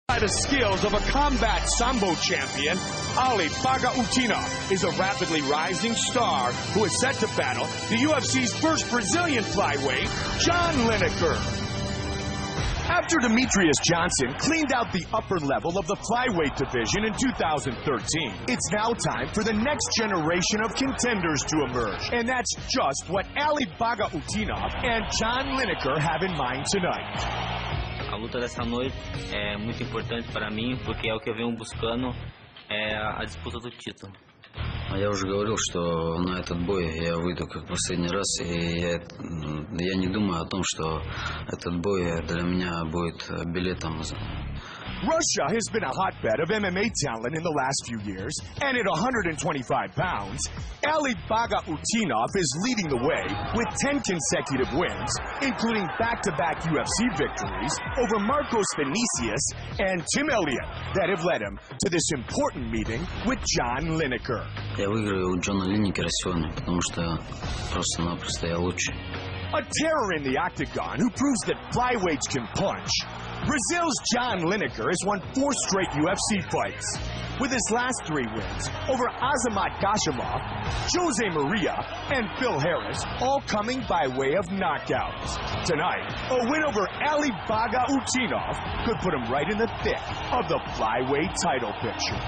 By the skills of a combat sambo champion, Ali БагаутдиновRUS is a rapidly rising star who is set to battle the UFC's first Brazilian flyweight, John Lineker. After Demetrius Johnson cleaned out the upper level of the flyweight division in 2013, it's now time for the next generation of contenders to emerge. And that's just what Ali БагаутдиновRUS and John Lineker have in mind tonight. A luta dessa noite é muito importante para mim, porque é o que eu venho buscando, a disputa do título. Я уже говорил, что на этот бой я выйду как последний раз, и я не думаю о том, что этот бой для меня будет билетом. Russia has been a hotbed of MMA talent in the last few years, and at 125 pounds, Ali БагаутдиновRUS is leading the way with 10 consecutive wins, including back-to-back UFC victories over Marcos Vinicius and Tim Elliott that have led him to this important meeting with John Lineker. Я выиграю у Джона Линекера сегодня, потому что просто-напросто я лучше. A terror in the octagon who proves that flyweights can punch, Brazil's John Lineker has won 4 straight UFC fights, with his last 3 wins over Azamat Gashimov, Jose Maria, and Phil Harris, all coming by way of knockouts. Tonight, a win over Ali БагаутдиновRUS could put him right in the thick of the flyweight title picture.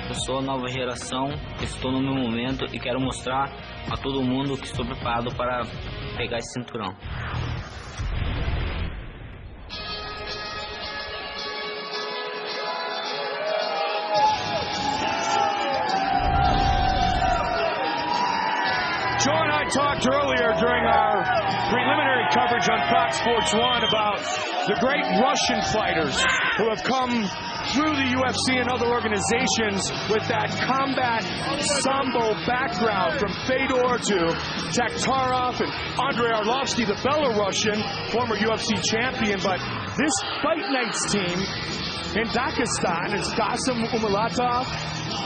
Eu sou a nova geração, estou no meu momento e quero mostrar a todo mundo que estou preparado para pegar esse cinturão. Joe and I talked earlier during our preliminary coverage on Fox Sports 1 about the great Russian fighters who have come through the UFC and other organizations with that combat sambo background, from Fedor to Taktarov and Andrei Arlovsky, the Belarusian former UFC champion. But this Fight Nights team in Dagestan is Qasim Umalatov,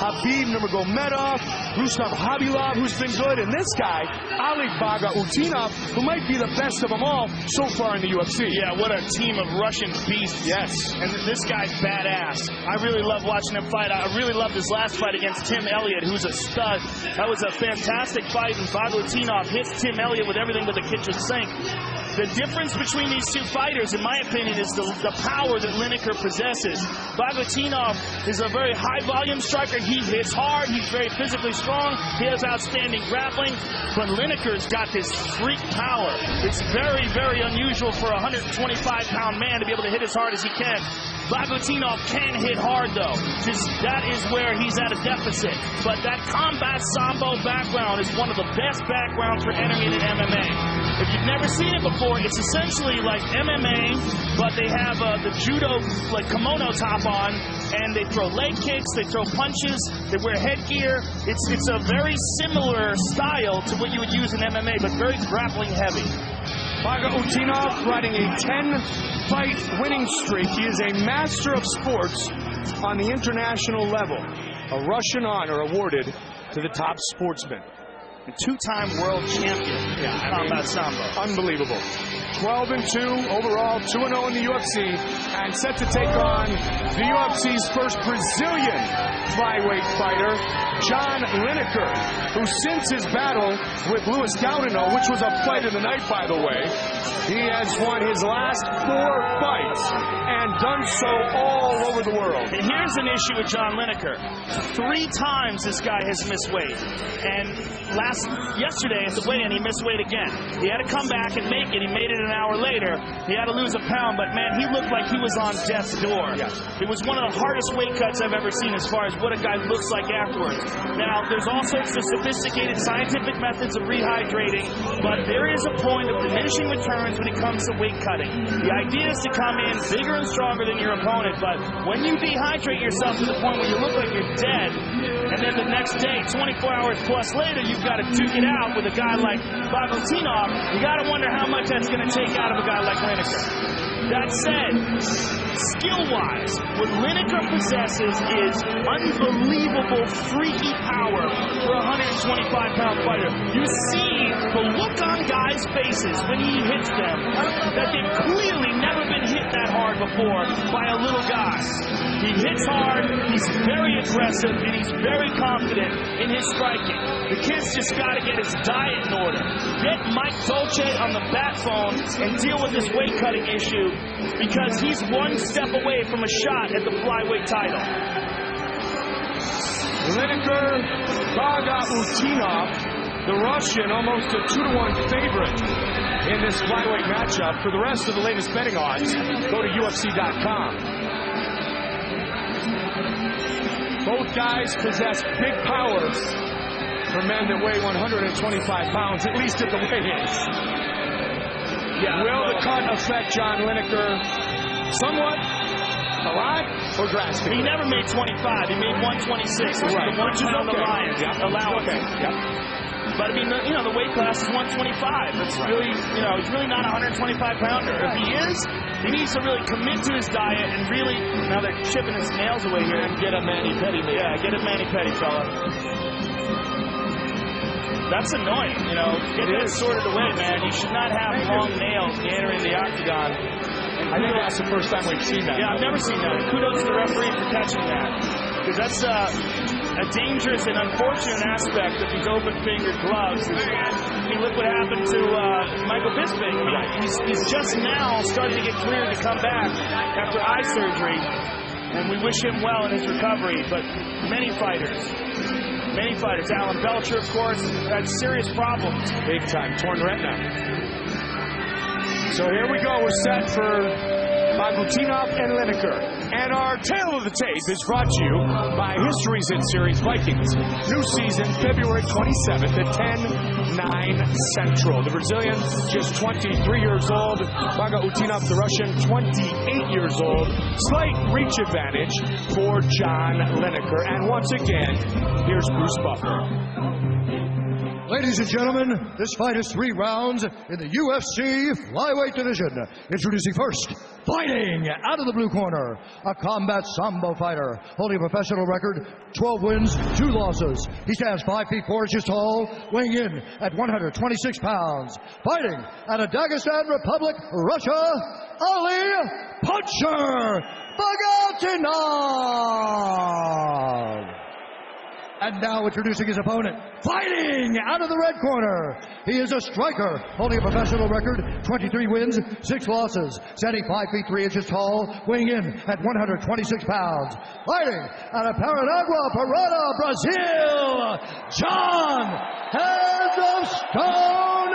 Habib Nurmagomedov, Rustam Khabilov, who's been good, and this guy, Ali БагаутдиновRUS, who might be the best of them all so far in the UFC. Yeah, what a team of Russian beasts. Yes. And this guy's badass. I really love watching him fight. I really loved his last fight against Tim Elliott, who's a stud. That was a fantastic fight, and БагаутдиновRUS hits Tim Elliott with everything but the kitchen sink. The difference between these two fighters, in my opinion, is the power that Lineker possesses. БагаутдиновRUS is a very high-volume striker. He hits hard. He's very physically strong. He has outstanding grappling. But Lineker's got this freak power. It's very, very unusual for a 125-pound man to be able to hit as hard as he can. БагаутдиновRUS can hit hard, though. That is where he's at a deficit. But that combat sambo background is one of the best backgrounds for entering in MMA. If you've never seen it before, it's essentially like MMA, but they have the judo like kimono top on, and they throw leg kicks, they throw punches, they wear headgear. It's a very similar style to what you would use in MMA, but very grappling heavy. БагаутдиновRUS riding a 10-fight winning streak. He is a master of sports on the international level. A Russian honor awarded to the top sportsman. A 2-time world champion in combat sambo. Unbelievable. 12-2 overall, 2-0 in the UFC, and set to take on the UFC's first Brazilian flyweight fighter, John Lineker, who since his battle with Luis Gaudino, which was a fight of the night, by the way, he has won his last 4 fights and done so all over the world. And here's an issue with John Lineker. 3 times this guy has missed weight. And yesterday at the weigh-in, he missed weight again. He had to come back and make it. He made it an hour later. He had to lose a pound, but man, he looked like he was on death's door. Yes. It was one of the hardest weight cuts I've ever seen as far as what a guy looks like afterwards. Now, there's all sorts of sophisticated scientific methods of rehydrating, but there is a point of diminishing returns when it comes to weight cutting. The idea is to come in bigger and stronger than your opponent, but when you dehydrate yourself to the point where you look like you're dead, and then the next day, 24 hours plus later, you've got to duke it out with a guy like Bagautdinov. You got to wonder how much that's going to take out of a guy like Lineker. That said, skill-wise, what Lineker possesses is unbelievable, freaky power for a 125-pound fighter. You see the look on guys' faces when he hits them, that they've clearly never been hit that hard before by a little guy. He hits hard, he's very aggressive, and he's very confident in his striking. The kid's just got to get his diet in order. Get Mike Dolce on the bat phone and deal with this weight-cutting issue, because he's one step away from a shot at the flyweight title. Lineker, Bagautdinov, the Russian, almost a 2-to-1 favorite in this flyweight matchup. For the rest of the latest betting odds, go to UFC.com. Both guys possess big powers for men that weigh 125 pounds, at least at the weigh-ins. Yeah, will the cut affect John Lineker somewhat, a lot, or drastically? He never made 25. He made 126, which is the 1 pound allowance. Okay. Yep. But I mean, the weight class is 125. It's really, he's really not a 125-pounder. If he is, he needs to really commit to his diet and really. Now they're chipping his nails away here. And get a mani-pedi. Yeah, get a mani-pedi, fella. That's annoying, Get that sorted away, man. You should not have long nails entering the octagon. I think that's the first time we've seen that. Yeah, I've never seen that. Kudos to the referee for catching that. Because that's a dangerous and unfortunate aspect of these open-fingered gloves. I mean, look what happened to Michael Bisping. I mean, he's just now starting to get cleared to come back after eye surgery. And we wish him well in his recovery. But many fighters, Alan Belcher, of course, had serious problems. Big time, torn retina. So here we go. We're set for Bagautdinov and Lineker. And our tale of the tape is brought to you by History's Hit Series Vikings. New season, February 27th at 10/9 Central. The Brazilian, just 23 years old. Bagautdinov, the Russian, 28 years old. Slight reach advantage for John Lineker. And once again, here's Bruce Buffer. Ladies and gentlemen, this fight is 3 rounds in the UFC flyweight division. Introducing first, fighting out of the blue corner, a combat sambo fighter, holding a professional record, 12 wins, 2 losses. He stands 5 feet 4 inches tall, weighing in at 126 pounds. Fighting out of Dagestan Republic, Russia, Ali Puncher Bagautdinov. And now introducing his opponent, fighting out of the red corner. He is a striker, holding a professional record, 23 wins, 6 losses, standing 5 feet 3 inches tall, weighing in at 126 pounds. Fighting out of Paranagua, Parada, Brazil, John Heads of Stone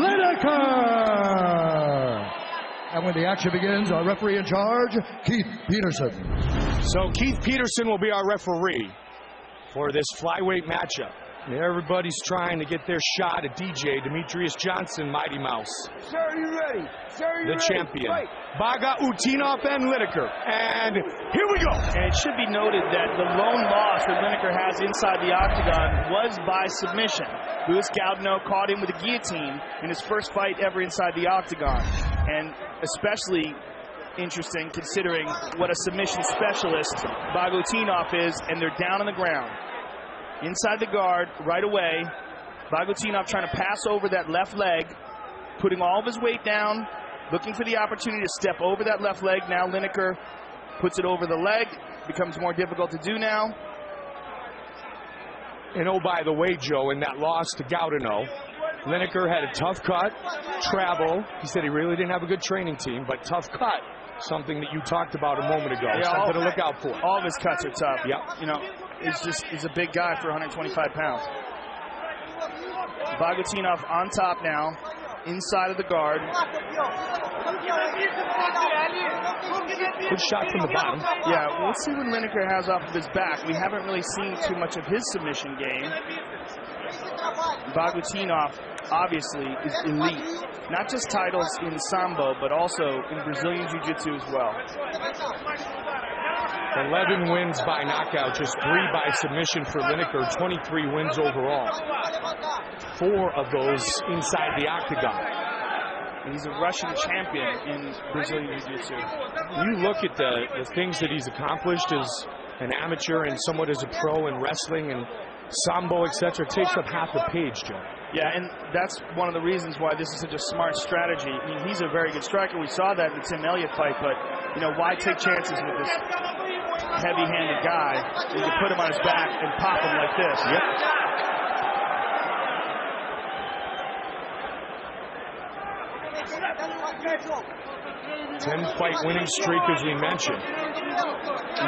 Lineker. And when the action begins, our referee in charge, Keith Peterson. So Keith Peterson will be our referee for this flyweight matchup. Everybody's trying to get their shot at DJ Demetrius Johnson, Mighty Mouse. Sir, are you ready? Sir, are you the ready? champion. Fight. Bagautdinov and Lineker. And here we go. And it should be noted that the lone loss that Lineker has inside the octagon was by submission. Luis Gaudino caught him with a guillotine in his first fight ever inside the octagon. And especially interesting considering what a submission specialist Bagautdinov is, and they're down on the ground. Inside the guard, right away, Bagautdinov trying to pass over that left leg, putting all of his weight down, looking for the opportunity to step over that left leg. Now Lineker puts it over the leg, becomes more difficult to do now. And oh, by the way, Joe, in that loss to Gaudino, Lineker had a tough cut, travel. He said he really didn't have a good training team, but tough cut. Something that you talked about a moment ago. Yeah, something to look out for. All of his cuts are tough. Yep. He's a big guy for 125 pounds. Bagautdinov on top now, inside of the guard. Good shot from the bottom. Yeah, we'll see what Lineker has off of his back. We haven't really seen too much of his submission game. Bagautdinov obviously is elite. Not just titles in Sambo, but also in Brazilian Jiu-Jitsu as well. 11 wins by knockout, just 3 by submission for Lineker, 23 wins overall. 4 of those inside the octagon. He's a Russian champion in Brazilian Jiu-Jitsu. You look at the things that he's accomplished as an amateur and somewhat as a pro in wrestling and sambo, etc. takes up half the page, Joe. Yeah, and that's one of the reasons why this is such a smart strategy. I mean, he's a very good striker. We saw that in the Tim Elliott fight, but, you know, why take chances with this heavy-handed guy? You can put him on his back and pop him like this. Yep. 10-fight winning streak, as we mentioned.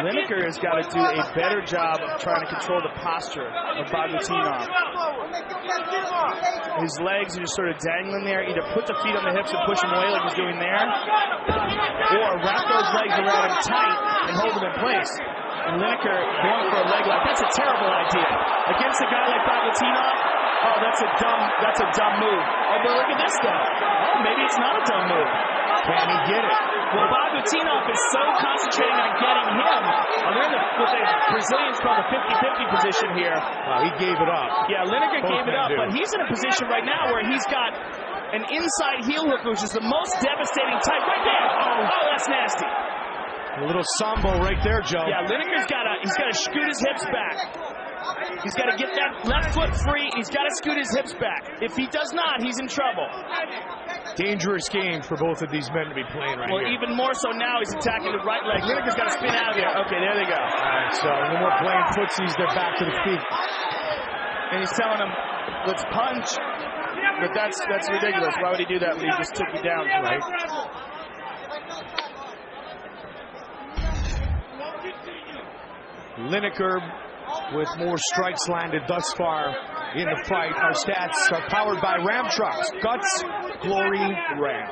Lineker has got to do a better job of trying to control the posture of Bagautinov. His legs are just sort of dangling there. Either put the feet on the hips and push him away like he's doing there, or wrap those legs around him tight and hold him in place. And Lineker going for a leg lock. That's a terrible idea. Against a guy like Bagautinov, oh, that's a dumb move. Oh, but look at this though. Oh, maybe it's not a dumb move. Can he get it? Well, Bagautinov is so concentrating on getting him. We're in what the Brazilians call the 50-50 position here. He gave it up. Yeah, Lineker gave it up, do. but he's in a position right now where he's got an inside heel hook, which is the most devastating type. Right there. Oh, that's nasty. A little sambo right there, Joe. Yeah, Lineker's got to scoot his hips back. He's got to get that left foot free. He's got to scoot his hips back. If he does not, he's in trouble. Dangerous game for both of these men to be playing right well, here. even more so now, he's attacking the right leg. Lineker's got to spin out of here. Okay, there they go. All right, so no more playing footsies. They're back to the feet. And he's telling him, let's punch. But that's ridiculous. Why would he do that when he just took you down? Right? Lineker with more strikes landed thus far in the fight. Our stats are powered by Ram Trucks. Guts, Glory, Ram.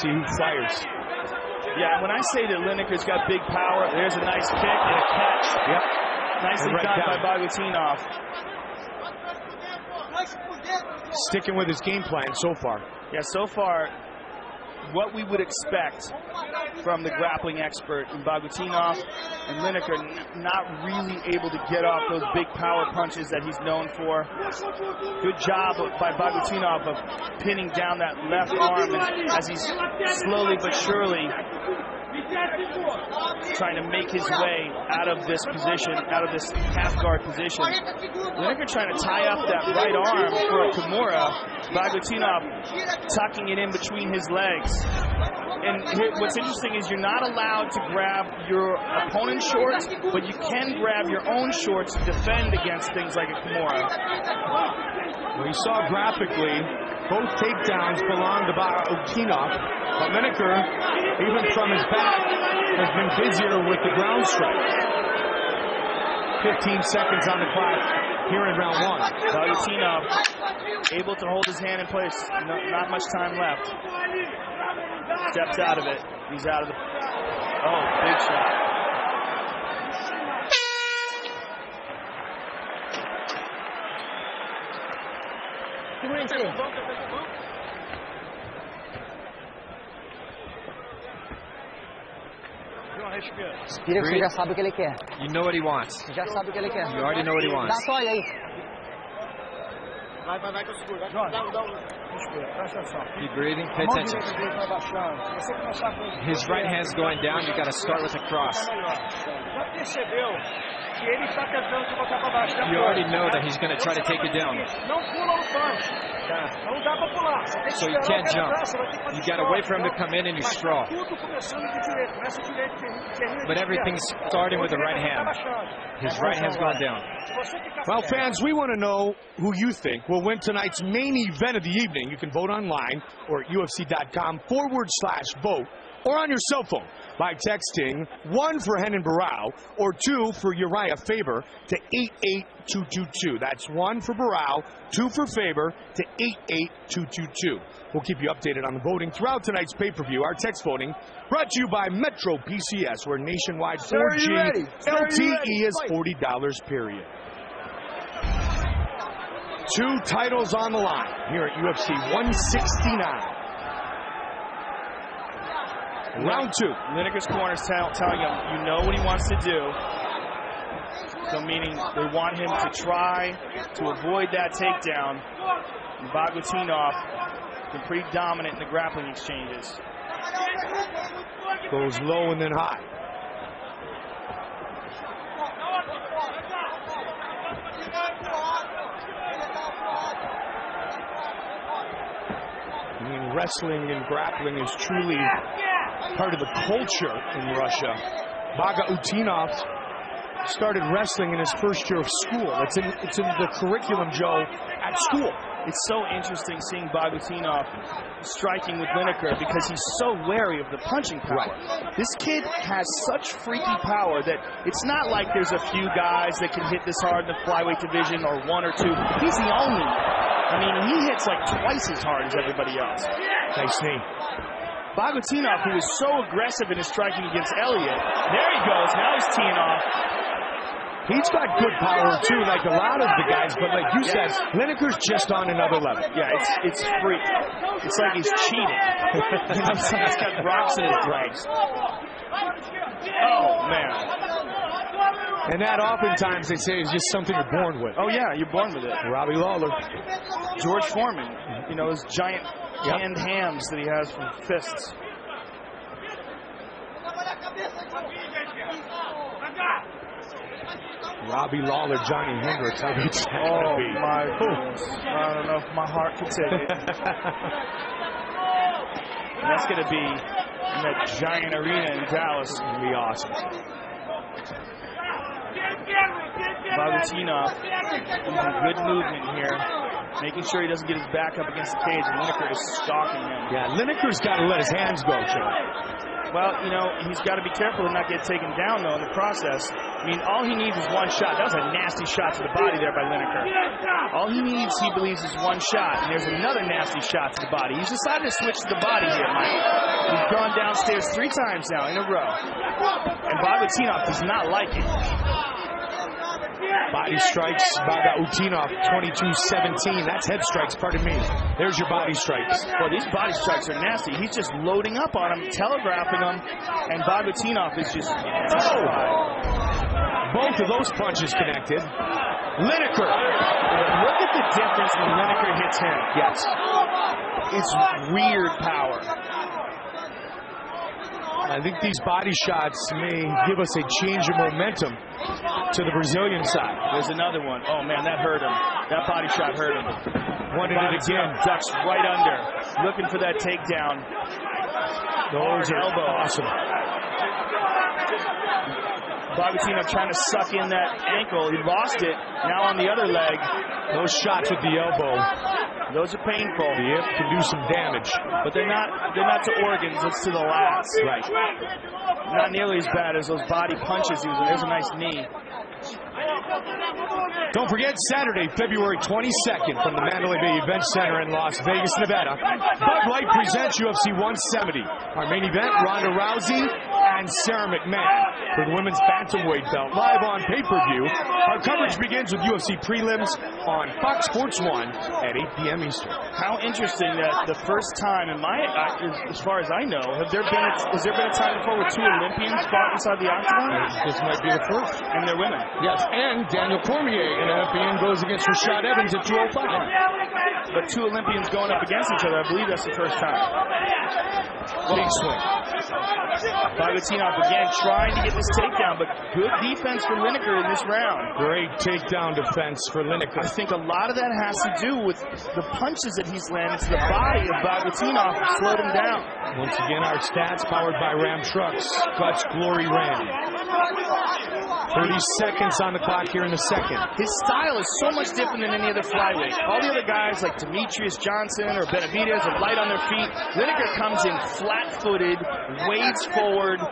See who fires. Yeah, when I say that Lineker's got big power, there's a nice kick and a catch. Yep. Nicely right done down by Bagautinov. Sticking with his game plan so far. Yeah, so far, what we would expect from the grappling expert in Bagautinov and Lineker, not really able to get off those big power punches that he's known for. Good job by Bagautinov of pinning down that left arm as he's slowly but surely trying to make his way out of this position, out of this half guard position. Lineker trying to tie up that right arm for a Kimura. Bagautinov tucking it in between his legs. And here, what's interesting is you're not allowed to grab your opponent's shorts, but you can grab your own shorts to defend against things like a Kimura. We saw graphically both takedowns belong to Bagautinov, but Lineker, even from his back, has been busier with the ground strikes. 15 seconds on the clock here in round 1. Bagautinov able to hold his hand in place. Not much time left. Steps out of it. He's out of the... Oh, big shot. Respira que você já sabe o que ele quer. You know what he wants. Você já sabe o que ele quer. You already know what he Dá wants. a toalha aí. Vai que eu seguro. Respira, presta atenção. Keep breathing. Pay attention. Vai baixando. Se você começar com... His right hand's going down. You got to start with a cross. Já percebeu que ele está tentando te botar para baixo. You already know that he's going to try to take you down. Não pula no punch. Não dá para pular. Você tem que So you esperar can't o cara jump. entrar, você vai ter que fazer You got to wait for him to come in and you straw. tudo começando de direito. Começa direito, termina But everything's starting with the right hand. His right hand's going down. Well, fans, we want to know who you think will win tonight's main event of the evening. You can vote online or at UFC.com/vote or on your cell phone by texting 1 for ЛinekерBRA or 2 for Uriah Faber to 88222. That's 1 for Barao, 2 for Faber to 88222. We'll keep you updated on the voting throughout tonight's pay-per-view. Our text voting brought to you by Metro PCS, where nationwide 4G LTE is $40 period. 2 titles on the line here at UFC 169. Round 2. Lineker's corner's telling him, you know what he wants to do. So meaning they want him to try to avoid that takedown. And Bagutinov been pretty dominant in the grappling exchanges. Goes low and then high. I mean, wrestling and grappling is truly part of the culture in Russia. Bagautinov started wrestling in his first year of school. It's in the curriculum, Joe, at school. It's so interesting seeing Bagutinov striking with Lineker because he's so wary of the punching power. Right. This kid has such freaky power that it's not like there's a few guys that can hit this hard in the flyweight division or 1 or 2. He's the only. I mean, he hits like twice as hard as everybody else. Nice knee. Bagutinov, who was so aggressive in his striking against Elliott, there he goes. Now he's teeing off. He's got good power, too, like a lot of the guys, but like you said, Lineker's just on another level. Yeah, it's free. It's like he's cheating. You know, he's got rocks in his legs. Oh, man. And that oftentimes, they say, is just something you're born with. Oh, yeah, you're born with it. Robbie Lawler. George Foreman, you know, his giant canned hams that he has from fists. Robbie Lawler, Johnny Hendricks. How good's that gonna be? My goodness. I don't know if my heart can take it. That's going to be in that giant arena in Dallas. It's going to be awesome. Bagutinov using good movement here, making sure he doesn't get his back up against the cage, and Lineker is stalking him. Yeah, Lineker's got to let his hands go, Joe. Well, you know, he's got to be careful to not get taken down, though, in the process. I mean, all he needs is 1 shot. That was a nasty shot to the body there by Lineker. All he needs, he believes, is 1 shot, and there's another nasty shot to the body. He's decided to switch to the body here, Mike. He's gone downstairs 3 times now in a row. And Bagutinov does not like it. Body strikes, Bagautinov, 22-17. That's head strikes, pardon me. There's your body strikes. Well, these body strikes are nasty. He's just loading up on him, telegraphing him, and Bagutinov is just... Both of those punches connected. Lineker. Look at the difference when Lineker hits him. Yes. It's weird power. I think these body shots may give us a change of momentum to the Brazilian side. There's another one. Oh, man, that hurt him. That body shot hurt him. Wanted it again. Ducks right under. Looking for that takedown. Those are awesome. Bagutinov trying to suck in that ankle. He lost it. Now on the other leg. Those shots with the elbow. Those are painful. The hip can do some damage. But they're not to organs, it's to the lats. Right. Not nearly as bad as those body punches he was in. There's a nice knee. Don't forget, Saturday, February 22nd, from the Mandalay Bay Event Center in Las Vegas, Nevada, Bud Light presents UFC 170. Our main event, Ronda Rousey and Sarah McMahon for the women's bantamweight belt, live on pay-per-view. Our coverage begins with UFC prelims on Fox Sports 1 at 8 p.m. Eastern. How interesting that the first time in my, as far as I know, has there been a time before where 2 Olympians fought inside the octagon? This might be the first. And they're women. Yes, and Daniel Cormier, an Olympian, goes against Rashad Evans at 205. But 2 Olympians going up against each other, I believe that's the first time. Big swing. Bagutinov again trying to get this takedown, but good defense for Lineker in this round. Great takedown defense for Lineker. I think a lot of that has to do with the punches that he's landed to the body of Bagutinov to slow him down. Once again, our stats powered by Ram Trucks. Clutch Glory Ram. 30 seconds on the clock here in the second. His style is so much different than any other flyweight. All the other guys like Demetrius Johnson or Benavidez are light on their feet. Lineker comes in flat-footed, wades forward,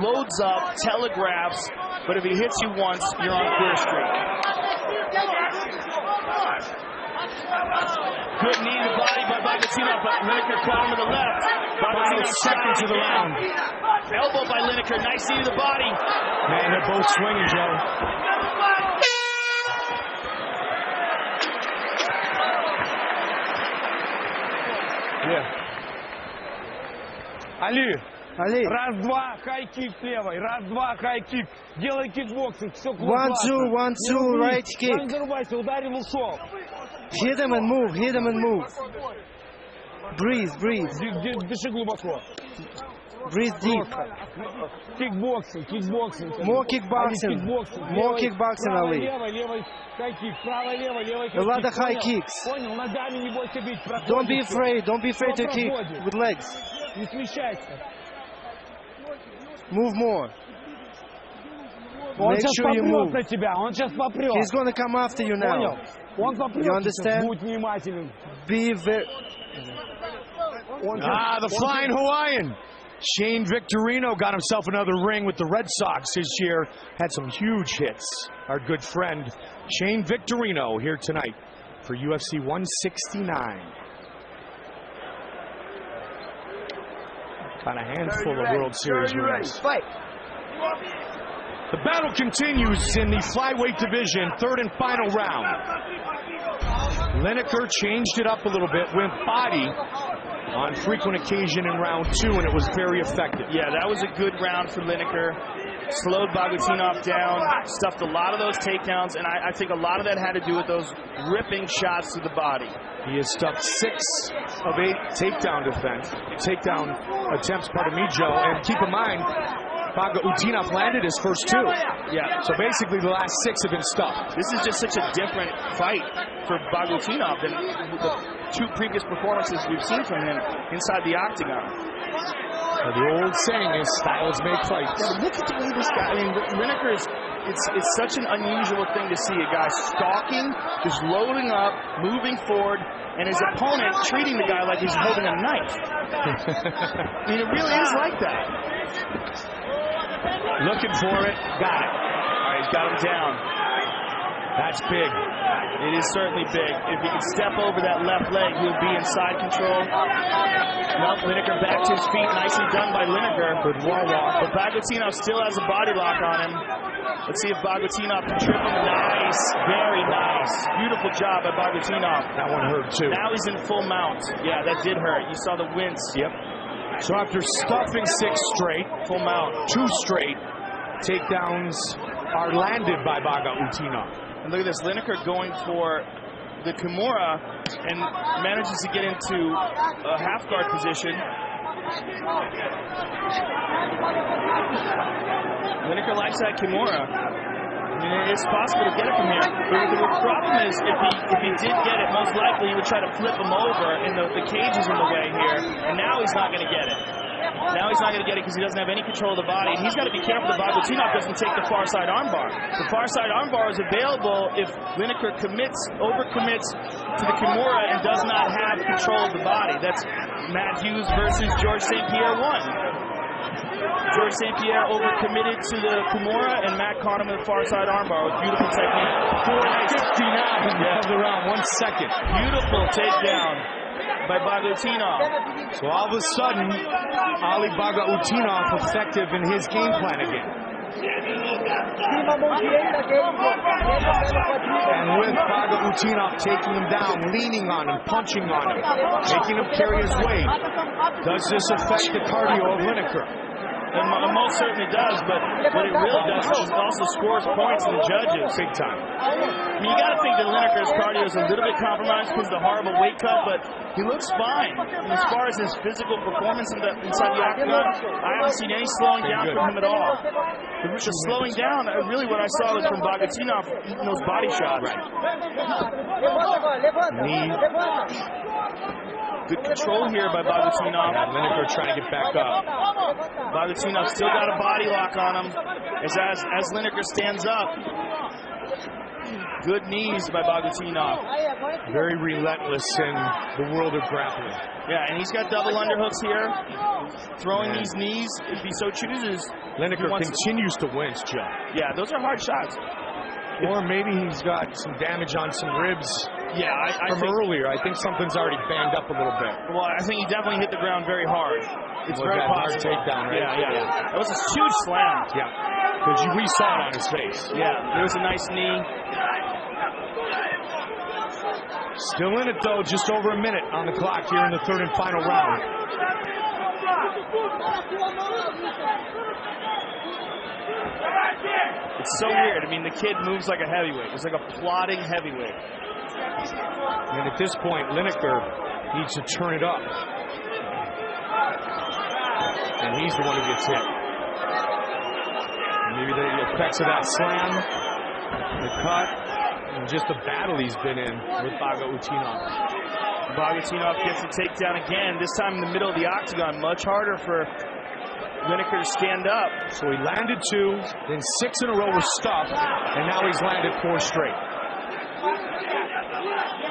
loads up, telegraphs, but if he hits you once, you're on clear streak. Good knee to the body by Bagutinov, but Lineker caught him with the left. Bagutinov seconds of the round. Elbow by Lineker, nice knee to the body. Man, they're both swinging, Joe. Али, Ali. раз-два, хай-кик с левой, раз-два, хай-кик. Делай кикбоксинг, все 1, 2, 1, 2, right kick. Не зарубайся, ударил, ушел. Hit him and move, hit him and move. Breathe, breathe. Дыши глубоко. Breathe deep. Кикбоксинг, кикбоксинг. More kickboxing. More kickboxing, Ali. Левый, хай-кик, правый, левый, A lot of high kicks. Понял, ногами не бойся бить. Don't be afraid to kick with legs. Не смещайся. Move more. Он Make сейчас sure you попрет move. на тебя, он сейчас попрет. He's going to come after you now. Понял? Он попрет. You understand? Будь внимателен. Be very... The flying Hawaiian. Shane Victorino got himself another ring with the Red Sox this year. Had some huge hits. Our good friend Shane Victorino here tonight for UFC 169. Got a handful of World Series rings. Fight. The battle continues in the flyweight division, third and final round. Lineker changed it up a little bit, went body on frequent occasion in round 2, and it was very effective. Yeah, that was a good round for Lineker. Slowed Bogutinov down, stuffed a lot of those takedowns, and I think a lot of that had to do with those ripping shots to the body. He has stuffed 6 of 8 takedown attempts, pardon me, Joe. And keep in mind, Bogutinov landed his first 2. Yeah. So basically the last 6 have been stuffed. This is just such a different fight for Bogutinov than the 2 previous performances we've seen from him inside the octagon. The old saying is styles make fights. Yeah, look at the way this guy, I mean, Lineker's, it's such an unusual thing to see a guy stalking, just loading up, moving forward, and his opponent treating the guy like he's holding a knife. I mean, it really is like that. Looking for it, got it. All right, he's got him down. That's big. It is certainly big. If he can step over that left leg, he'll be in side control. Nope, Lineker back to his feet. Nicely done by Lineker. Good wall walk. But Bogutinov still has a body lock on him. Let's see if Bogutinov can trip him. Nice. Very nice. Beautiful job by Bogutinov. That one hurt too. Now he's in full mount. Yeah, that did hurt. You saw the wince. Yep. So after stuffing 6 straight, full mount, 2 straight takedowns are landed by Bogutinov. And look at this, Lineker going for the Kimura and manages to get into a half guard position. Lineker likes that Kimura. I mean, it's possible to get it from here. But the problem is, if he did get it, most likely he would try to flip him over, and the cage is in the way here. And now he's not going to get it. Now he's not going to get it because he doesn't have any control of the body. And he's got to be careful that Bogutinov doesn't take the far side armbar. The far side armbar is available if Lineker overcommits to the Kimura and does not have control of the body. That's Matt Hughes versus George St. Pierre 1. George St. Pierre overcommitted to the Kimura, and Matt caught him with the far side armbar with beautiful technique. 4:59 of the round, 1 second. Beautiful takedown by Bogutinov. So all of a sudden, Ali Bogutinov effective in his game plan again. And with Bogutinov taking him down, leaning on him, punching on him, making him carry his weight, does this affect the cardio of Lineker? It most certainly does, but what it really does is it also scores points to the judges. Big time. I mean, you got to think that Lineker's cardio is a little bit compromised because of the horrible weight cut, but he looks fine. And as far as his physical performance inside the octagon, I haven't seen any slowing down from him at all. The slowing down, really what I saw was from Bogutinov eating those body shots. Knee. Good control here by Bogutinov. And Lineker trying to get back up. Bogutinov still got a body lock on him as Lineker stands up. Good knees by Bogutinov. Very relentless in the world of grappling. Yeah, and he's got double underhooks here. Throwing these knees if he so chooses. Lineker continues to wince, Joe. Yeah, those are hard shots. Or maybe he's got some damage on some ribs. Yeah, I from earlier. I think something's already banged up a little bit. Well, I think he definitely hit the ground very hard. It's very possible. Takedown, right? Yeah. That was a huge slam. Yeah, because we saw it on his face. Yeah, there was a nice knee. Still in it, though. Just over a minute on the clock here in the third and final round. It's so weird. I mean, the kid moves like a heavyweight. It's like a plodding heavyweight. And at this point, Lineker needs to turn it up. And he's the one who gets hit. Maybe the effects of that slam, the cut, and just the battle he's been in with Bagautdinov. Bagautdinov gets the takedown again, this time in the middle of the octagon. Much harder for Lineker to stand up. So he landed 2, then 6 in a row were stuffed, and now he's landed 4 straight.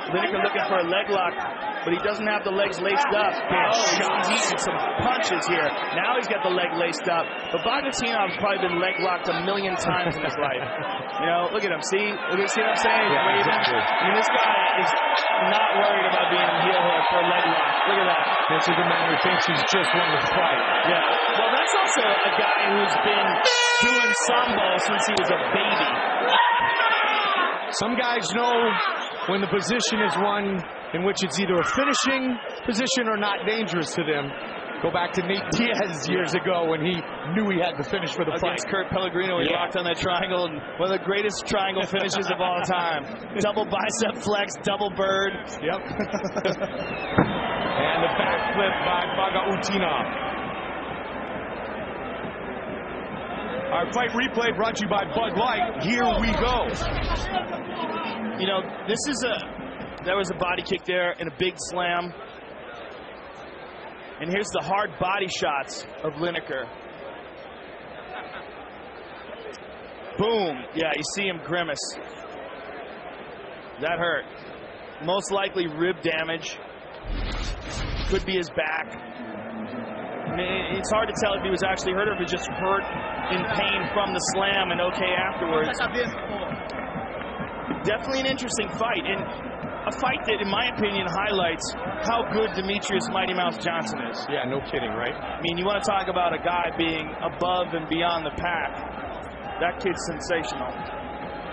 Lineker looking for a leg lock, but he doesn't have the legs laced up. He's eating some punches here. Now he's got the leg laced up. But Bagautdinov's probably been leg locked a million times in his life. You know, look at him. See what I'm saying? Yeah, exactly. I mean, this guy is not worried about being heel hook for a leg lock. Look at that. This is the man who thinks he's just won the fight. Yeah. Well, that's also a guy who's been doing sambo since he was a baby. Some guys know when the position is one in which it's either a finishing position or not dangerous to them. Go back to Nate Diaz years ago when he knew he had to finish for the fight. Against Kurt Pellegrino, he locked on that triangle, and one of the greatest triangle finishes of all time. Double bicep flex, double bird. Yep. And the backflip by Bagautdinov. Our fight replay brought to you by Bud Light. Here we go. You know, there was a body kick there and a big slam. And here's the hard body shots of Lineker. Boom. Yeah, you see him grimace. That hurt. Most likely rib damage. Could be his back. I mean, it's hard to tell if he was actually hurt or if he just hurt in pain from the slam and okay afterwards. Definitely an interesting fight, and a fight that, in my opinion, highlights how good Demetrius Mighty Mouse Johnson is. Yeah, no kidding, right? I mean, you want to talk about a guy being above and beyond the pack. That kid's sensational.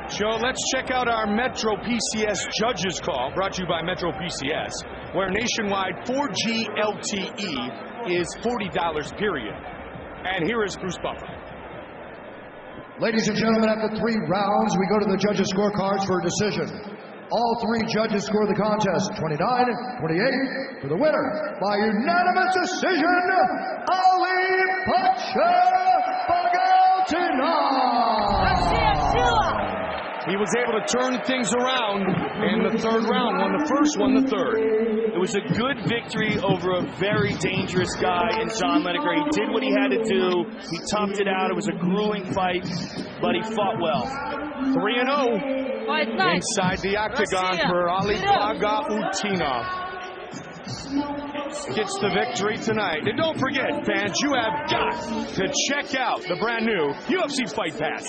Joe, let's check out our Metro PCS judges call, brought to you by Metro PCS, where nationwide 4G LTE is $40, period. And here is Bruce Buffer. Ladies and gentlemen, after 3 rounds, we go to the judges' scorecards for a decision. All 3 judges score the contest 29-28 for the winner by unanimous decision, Ali Bagautdinov. He was able to turn things around in the 3rd round. Won the 1st, won the 3rd. It was a good victory over a very dangerous guy in John Lineker. He did what he had to do. He toughed it out. It was a grueling fight, but he fought well. 3-0 inside the octagon for Ali Bagautdinov. Gets the victory tonight. And don't forget, fans, you have got to check out the brand new UFC Fight Pass.